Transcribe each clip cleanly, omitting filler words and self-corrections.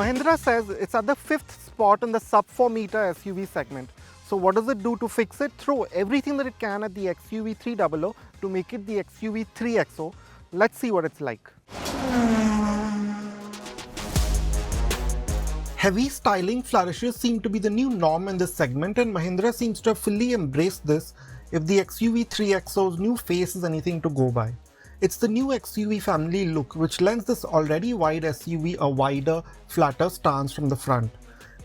Mahindra says it's at the 5th spot in the sub-4-metre SUV segment. So what does it do to fix it? Throw everything that it can at the XUV300 to make it the XUV3XO. Let's see what it's like. Heavy styling flourishes seem to be the new norm in this segment, and Mahindra seems to have fully embraced this if the XUV3XO's new face is anything to go by. It's the new XUV family look which lends this already wide SUV a wider, flatter stance from the front.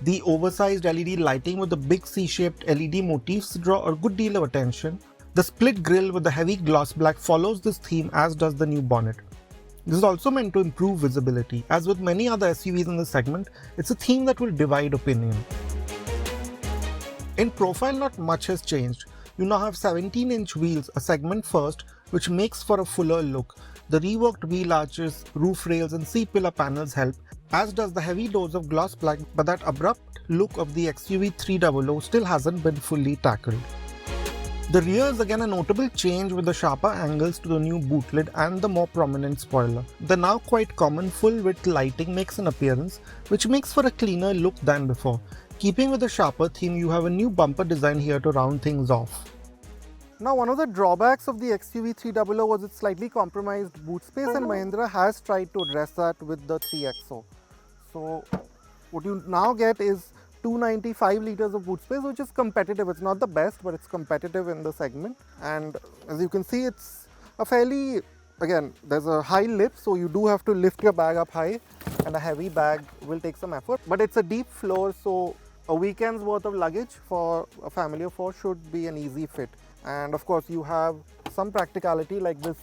The oversized LED lighting with the big C-shaped LED motifs draw a good deal of attention. The split grille with the heavy gloss black follows this theme, as does the new bonnet. This is also meant to improve visibility. As with many other SUVs in this segment, it's a theme that will divide opinion. In profile, not much has changed. You now have 17-inch wheels, a segment first, which makes for a fuller look. The reworked wheel arches, roof rails and C-pillar panels help, as does the heavy dose of gloss black, but that abrupt look of the XUV300 still hasn't been fully tackled. The rear is again a notable change with the sharper angles to the new boot lid and the more prominent spoiler. The now quite common full-width lighting makes an appearance, which makes for a cleaner look than before. Keeping with the sharper theme, you have a new bumper design here to round things off. Now, one of the drawbacks of the XUV300 was its slightly compromised boot space, and Mahindra has tried to address that with the 3XO. So, what you now get is 295 litres of boot space, which is competitive. It's not the best, but it's competitive in the segment. And as you can see, it's a fairly, again, there's a high lip, so you do have to lift your bag up high, and a heavy bag will take some effort. But it's a deep floor, so a weekend's worth of luggage for a family of four should be an easy fit. And of course, you have some practicality like this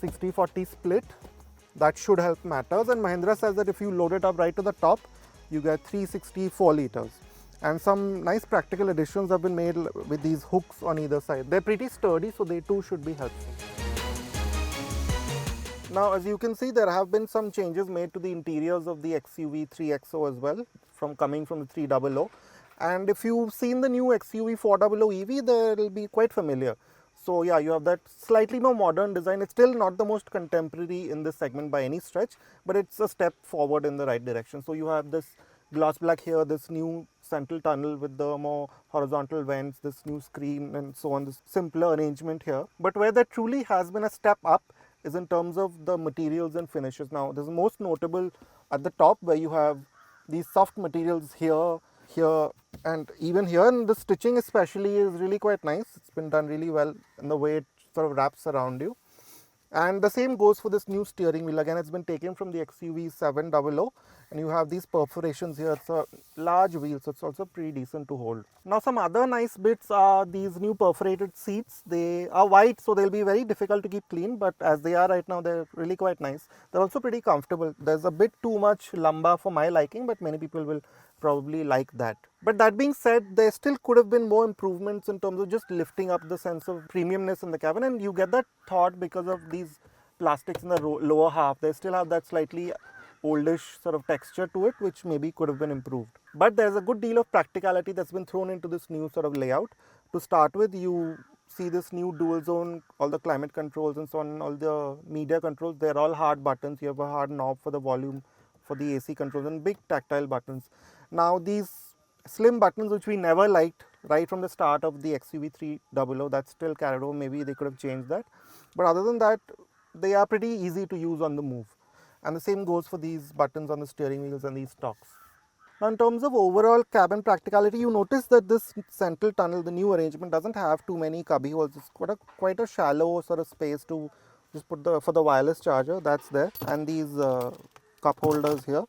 60-40 split that should help matters. And Mahindra says that if you load it up right to the top, you get 364 litres. And some nice practical additions have been made with these hooks on either side. They're pretty sturdy, so they too should be helpful. Now, as you can see, there have been some changes made to the interiors of the XUV3XO as well, coming from the 300. And if you've seen the new XUV400 EV, they'll be quite familiar. So yeah, you have that slightly more modern design. It's still not the most contemporary in this segment by any stretch, but it's a step forward in the right direction. So you have this gloss black here, this new central tunnel with the more horizontal vents, this new screen and so on, this simpler arrangement here. But where there truly has been a step up is in terms of the materials and finishes. Now, this is most notable at the top, where you have these soft materials here, and even here, and the stitching especially is really quite nice. It's been done really well in the way it sort of wraps around you. And the same goes for this new steering wheel. Again, it's been taken from the XUV700, and you have these perforations here. It's a large wheel, so it's also pretty decent to hold. Now, some other nice bits are these new perforated seats. They are white, so they'll be very difficult to keep clean, but as they are right now, they're really quite nice. They're also pretty comfortable. There's a bit too much lumbar for my liking, but many people will probably like that. But that being said, there still could have been more improvements in terms of just lifting up the sense of premiumness in the cabin, and you get that thought because of these plastics in the lower half. They still have that slightly oldish sort of texture to it, which maybe could have been improved. But there's a good deal of practicality that's been thrown into this new sort of layout. To start with, you see this new dual zone, all the climate controls and so on, all the media controls, they're all hard buttons. You have a hard knob for the volume, for the AC controls, and big tactile buttons. Now, these slim buttons, which we never liked right from the start of the XUV300, that's still carried over. Maybe they could have changed that. But other than that, they are pretty easy to use on the move. And the same goes for these buttons on the steering wheels and these stalks. Now, in terms of overall cabin practicality, you notice that this central tunnel, the new arrangement, doesn't have too many cubby holes. It's quite a shallow sort of space to just put for the wireless charger. That's there. And these cup holders here.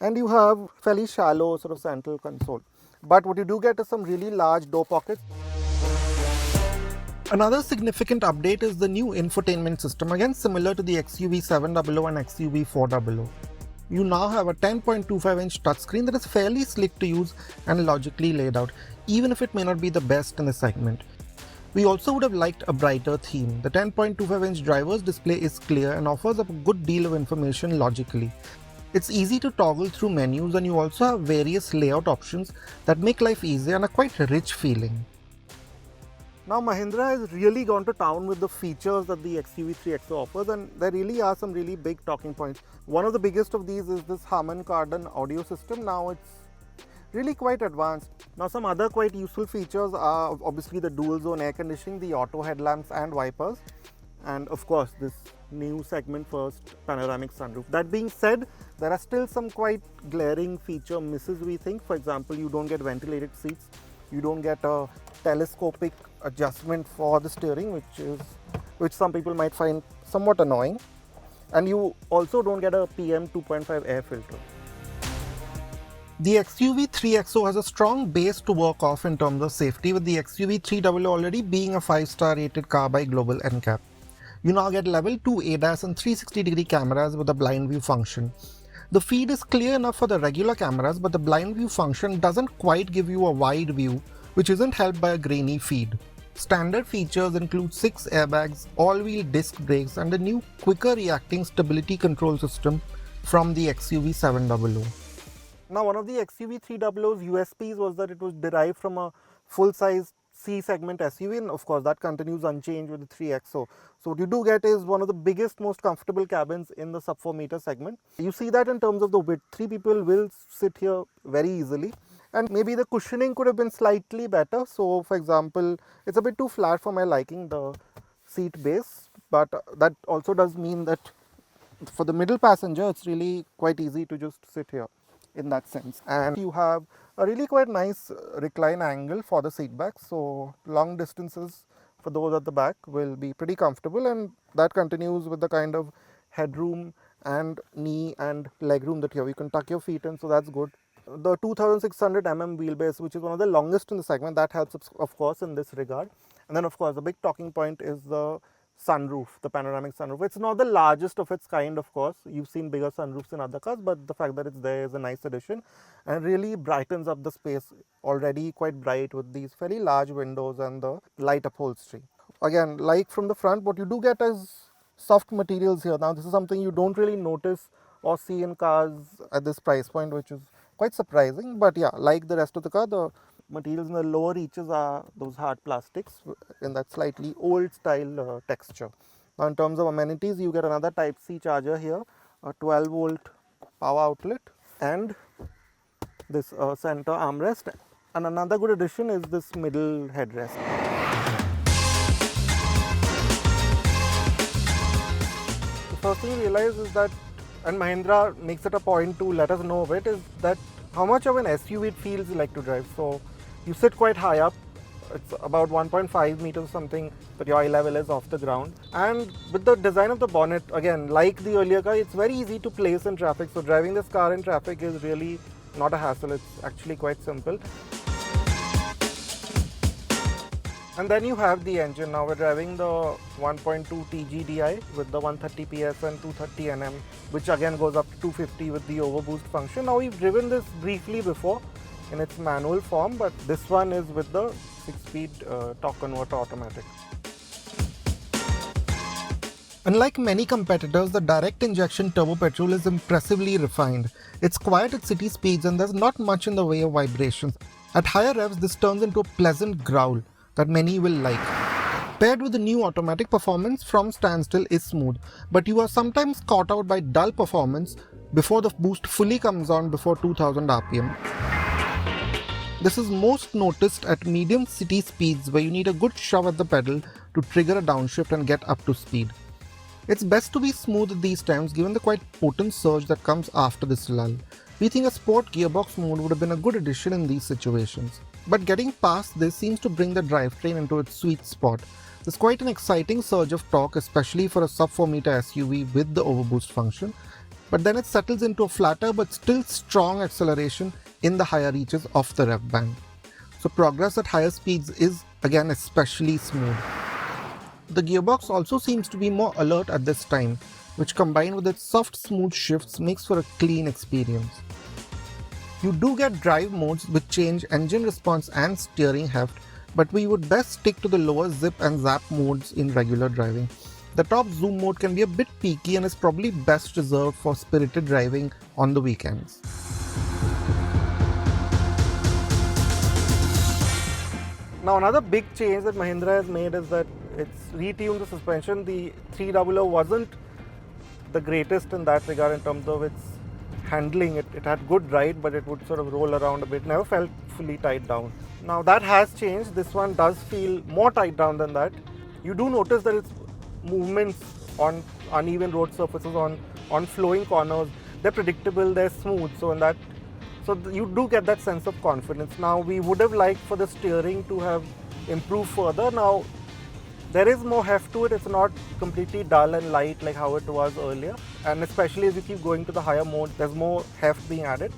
And you have fairly shallow sort of central console. But what you do get is some really large door pockets. Another significant update is the new infotainment system, again similar to the XUV700 and XUV400. You now have a 10.25-inch touchscreen that is fairly slick to use and logically laid out, even if it may not be the best in the segment. We also would have liked a brighter theme. The 10.25-inch driver's display is clear and offers up a good deal of information logically. It's easy to toggle through menus, and you also have various layout options that make life easier and are quite rich feeling. Now Mahindra has really gone to town with the features that the XUV3XO offers, and there really are some really big talking points. One of the biggest of these is this Harman Kardon audio system. Now it's really quite advanced. Now some other quite useful features are obviously the dual zone air conditioning, the auto headlamps and wipers, and of course this new segment first panoramic sunroof. That being said, there are still some quite glaring feature misses, we think. For example, you don't get ventilated seats, you don't get a telescopic adjustment for the steering, which some people might find somewhat annoying, and you also don't get a PM 2.5 air filter. The XUV3XO has a strong base to work off in terms of safety, with the XUV300 already being a 5-star rated car by Global NCAP. You now get level 2 ADAS and 360-degree cameras with a blind view function. The feed is clear enough for the regular cameras, but the blind view function doesn't quite give you a wide view, which isn't helped by a grainy feed. Standard features include 6 airbags, all-wheel disc brakes, and a new quicker reacting stability control system from the XUV700. Now, one of the XUV300's USPs was that it was derived from a full-size C-segment SUV, and of course that continues unchanged with the 3XO. So what you do get is one of the biggest, most comfortable cabins in the sub-4-metre segment. You see that in terms of the width. 3 people will sit here very easily. And maybe the cushioning could have been slightly better. So for example, it's a bit too flat for my liking, the seat base. But that also does mean that for the middle passenger, it's really quite easy to just sit here in that sense. And you have a really quite nice recline angle for the seat back. So long distances for those at the back will be pretty comfortable, and that continues with the kind of headroom and knee and leg room that you have. You can tuck your feet in, so that's good. The 2600 wheelbase, which is one of the longest in the segment, that helps of course in this regard. And then of course the big talking point is the sunroof, the panoramic sunroof. It's not the largest of its kind, of course. You've seen bigger sunroofs in other cars, but the fact that it's there is a nice addition and really brightens up the space, already quite bright with these fairly large windows and the light upholstery. Again, like from the front, what you do get is soft materials here. Now this is something you don't really notice or see in cars at this price point, which is quite surprising. But yeah, like the rest of the car, the materials in the lower reaches are those hard plastics in that slightly old style texture. Now in terms of amenities, you get another Type-C charger here, a 12-volt power outlet, and this center armrest. And another good addition is this middle headrest. The first thing you realize is that, and Mahindra makes it a point to let us know of it, is that how much of an SUV it feels like to drive. So you sit quite high up. It's about 1.5 meters something that your eye level is off the ground. And with the design of the bonnet, again, like the earlier car, it's very easy to place in traffic. So driving this car in traffic is really not a hassle. It's actually quite simple. And then you have the engine. Now we're driving the 1.2 TGDI with the 130 PS and 230 Nm, which again goes up to 250 with the overboost function. Now we've driven this briefly before in its manual form, but this one is with the 6-speed torque converter automatic. Unlike many competitors, the direct injection turbo petrol is impressively refined. It's quiet at city speeds and there's not much in the way of vibrations. At higher revs, this turns into a pleasant growl that many will like. Paired with the new automatic, performance from standstill is smooth, but you are sometimes caught out by dull performance before the boost fully comes on before 2000 RPM. This is most noticed at medium city speeds where you need a good shove at the pedal to trigger a downshift and get up to speed. It's best to be smooth at these times given the quite potent surge that comes after this lull. We think a sport gearbox mode would have been a good addition in these situations. But getting past this seems to bring the drivetrain into its sweet spot. There's quite an exciting surge of torque, especially for a sub-4-metre SUV with the overboost function, but then it settles into a flatter but still strong acceleration in the higher reaches of the rev band. So progress at higher speeds is again especially smooth. The gearbox also seems to be more alert at this time, which combined with its soft smooth shifts makes for a clean experience. You do get drive modes which change engine response and steering heft, but we would best stick to the lower zip and zap modes in regular driving. The top zoom mode can be a bit peaky and is probably best reserved for spirited driving on the weekends. Now another big change that Mahindra has made is that it's retuned the suspension. The 300 wasn't the greatest in that regard in terms of its handling. It had good ride, but it would sort of roll around a bit, never felt fully tied down. Now that has changed. This one does feel more tied down than that. You do notice that its movements on uneven road surfaces, on flowing corners, they're predictable, they're smooth. So you do get that sense of confidence. Now we would have liked for the steering to have improved further. Now there is more heft to it. It's not completely dull and light like how it was earlier. And especially as you keep going to the higher mode, there's more heft being added.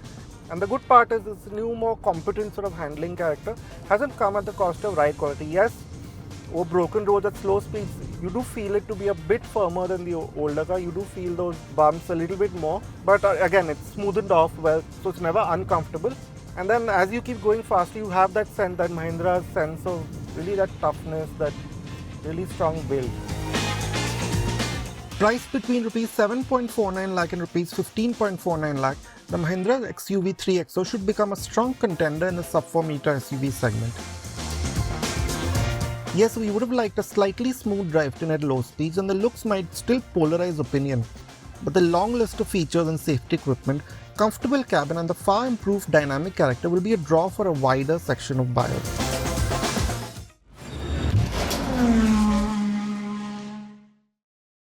And the good part is this new, more competent sort of handling character hasn't come at the cost of ride quality. Yes, over broken roads at slow speeds, you do feel it to be a bit firmer than the older car. You do feel those bumps a little bit more. But again, it's smoothened off well, so it's never uncomfortable. And then as you keep going faster, you have that sense, that Mahindra's sense of really that toughness, that really strong build. Priced between rupees 7.49 lakh and rupees 15.49 lakh, the Mahindra XUV3XO should become a strong contender in the sub-4-metre SUV segment. Yes, we would have liked a slightly smooth drivetrain at low speeds, and the looks might still polarize opinion. But the long list of features and safety equipment, comfortable cabin and the far improved dynamic character will be a draw for a wider section of buyers.